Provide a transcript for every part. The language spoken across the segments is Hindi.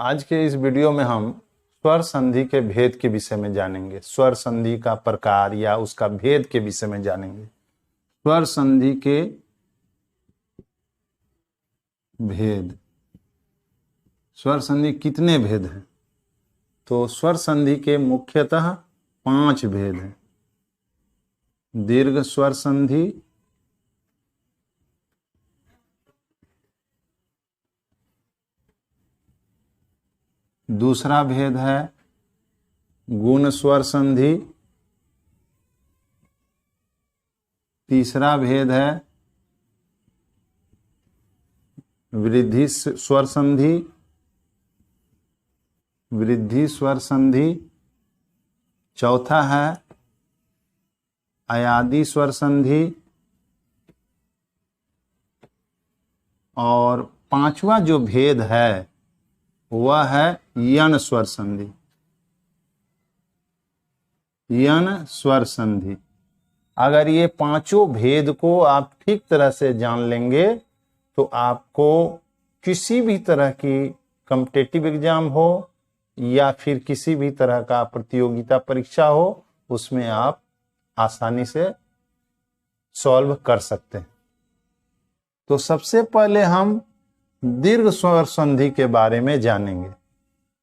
आज के इस वीडियो में हम स्वर संधि के भेद के विषय में जानेंगे। स्वर संधि का प्रकार या उसका भेद के विषय में जानेंगे। स्वर संधि के भेद, स्वर संधि कितने भेद हैं? तो स्वर संधि के मुख्यतः 5 भेद हैं। दीर्घ स्वर संधि, दूसरा भेद है गुण स्वर संधि, तीसरा भेद है वृद्धि स्वर संधि, वृद्धि स्वर संधि, चौथा है अयादि स्वर संधि और 5वां जो भेद है वह है यण स्वर संधि। यण स्वर संधि। अगर ये 5 भेद को आप ठीक तरह से जान लेंगे तो आपको किसी भी तरह की कॉम्पिटिटिव एग्जाम हो या फिर किसी भी तरह का प्रतियोगिता परीक्षा हो उसमें आप आसानी से सॉल्व कर सकते हैं। तो सबसे पहले हम दीर्घ स्वर संधि के बारे में जानेंगे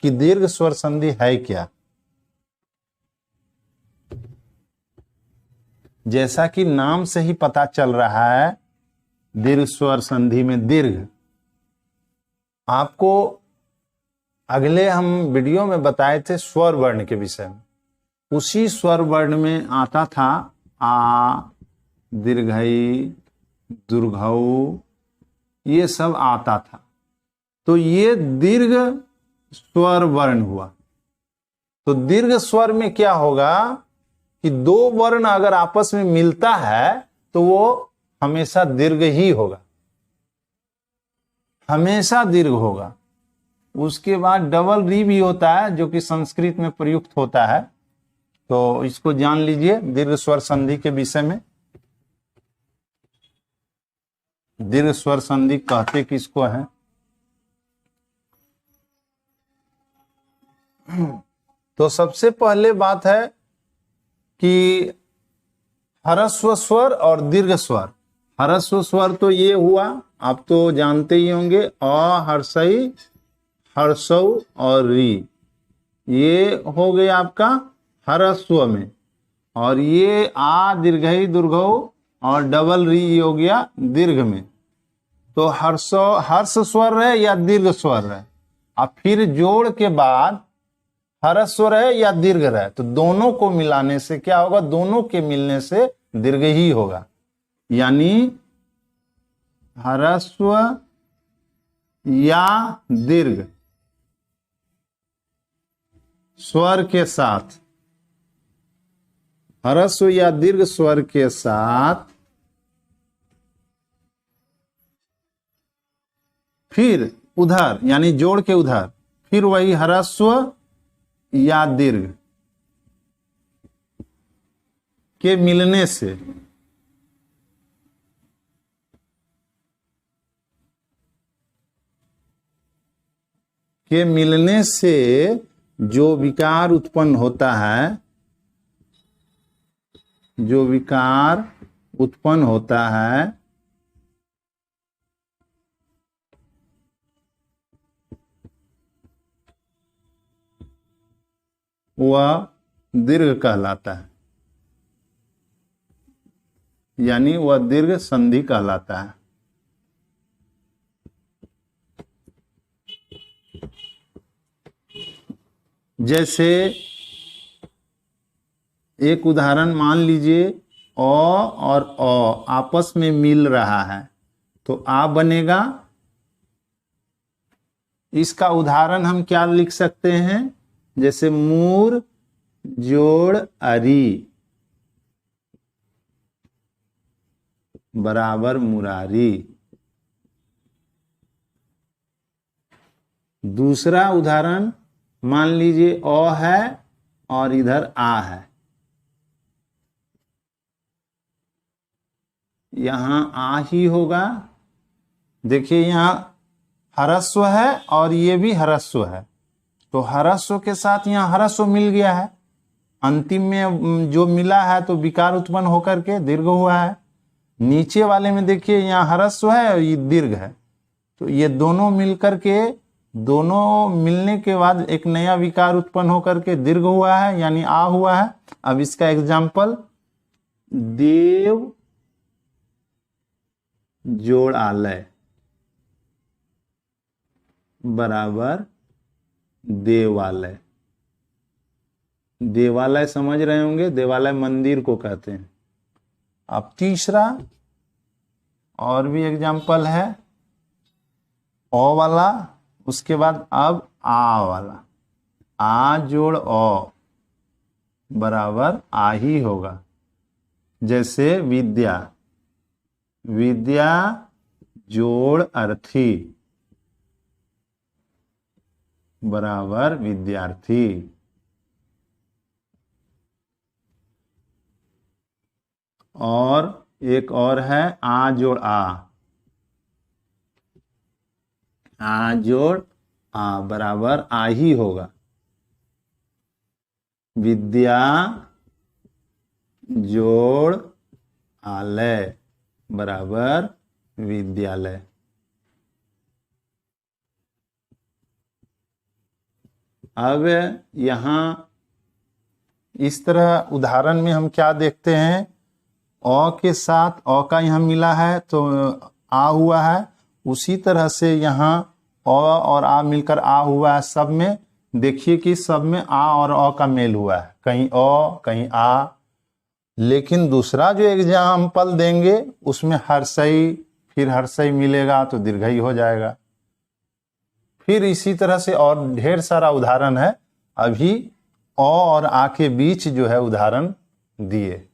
कि दीर्घ स्वर संधि है क्या। जैसा कि नाम से ही पता चल रहा है, दीर्घ स्वर संधि में दीर्घ। आपको अगले हम वीडियो में बताए थे स्वर वर्ण के विषय में। उसी स्वर वर्ण में आता था आ, दीर्घई, दुर्घऊ, ये सब आता था। तो ये दीर्घ स्वर वर्ण हुआ। तो दीर्घ स्वर में क्या होगा कि 2 वर्ण अगर आपस में मिलता है तो वो हमेशा दीर्घ ही होगा, हमेशा दीर्घ होगा। उसके बाद डबल री भी होता है जो कि संस्कृत में प्रयुक्त होता है। तो इसको जान लीजिए दीर्घ स्वर संधि के विषय में। दीर्घ स्वर संधि कहते किसको है? तो सबसे पहले बात है कि ह्रस्व स्वर और दीर्घ स्वर। ह्रस्व स्वर तो ये हुआ, आप तो जानते ही होंगे, अ, हर्षई, हर्षौ और री, ये हो गया आपका ह्रस्व में। और ये आ, दीर्घई, दुर्घऊ और डबल री ये हो गया दीर्घ में। तो हर्ष स्वर है या दीर्घ स्वर है, अब फिर जोड़ के बाद ह्रस्व है या दीर्घ है, तो दोनों को मिलाने से क्या होगा? दोनों के मिलने से दीर्घ ही होगा। यानी ह्रस्व या दीर्घ स्वर के साथ, ह्रस्व या दीर्घ स्वर के साथ फिर उधर यानी जोड़ के उधर फिर वही ह्रस्व या दीर्घ के मिलने से जो विकार उत्पन्न होता है, जो विकार उत्पन्न होता है वह दीर्घ कहलाता है, यानी वह दीर्घ संधि कहलाता है। जैसे एक उदाहरण मान लीजिए, अ और अ आपस में मिल रहा है तो आ बनेगा। इसका उदाहरण हम क्या लिख सकते हैं? जैसे मूर जोड़ अरी बराबर मुरारी। दूसरा उदाहरण मान लीजिए अ है और इधर आ है, यहां आ ही होगा। देखिए यहां हरस्व है और ये भी हरस्व है, तो हरस्व के साथ यहाँ हरस्व मिल गया है, अंतिम में जो मिला है तो विकार उत्पन्न होकर के दीर्घ हुआ है। नीचे वाले में देखिए यहाँ हरस्व है और ये दीर्घ है, तो ये दोनों मिलकर के, दोनों मिलने के बाद एक नया विकार उत्पन्न होकर के दीर्घ हुआ है, यानी आ हुआ है। अब इसका एग्जाम्पल, देव जोड़ आलय बराबर देवालय। देवालय समझ रहे होंगे, देवालय मंदिर को कहते हैं। अब तीसरा और भी एग्जाम्पल है, ओ वाला, उसके बाद अब आ वाला, आ जोड़ ओ बराबर आ ही होगा। जैसे विद्या, विद्या जोड़ अर्थी बराबर विद्यार्थी। और एक और है आ जोड़ आ जोड़ आ बराबर आ ही होगा। विद्या जोड़ आलय बराबर विद्यालय। अब यहां इस तरह उदाहरण में हम क्या देखते हैं, अ के साथ अ का यहाँ मिला है तो आ हुआ है, उसी तरह से यहाँ अ और आ मिलकर आ हुआ है। सब में देखिए कि सब में आ और अ का मेल हुआ है, कहीं अ कहीं आ। लेकिन दूसरा जो एग्जाम्पल देंगे उसमें हर्षई, फिर हर्षई मिलेगा तो दीर्घई हो जाएगा। फिर इसी तरह से और ढेर सारा उदाहरण है, अभी अ और आ के बीच जो है उदाहरण दिए।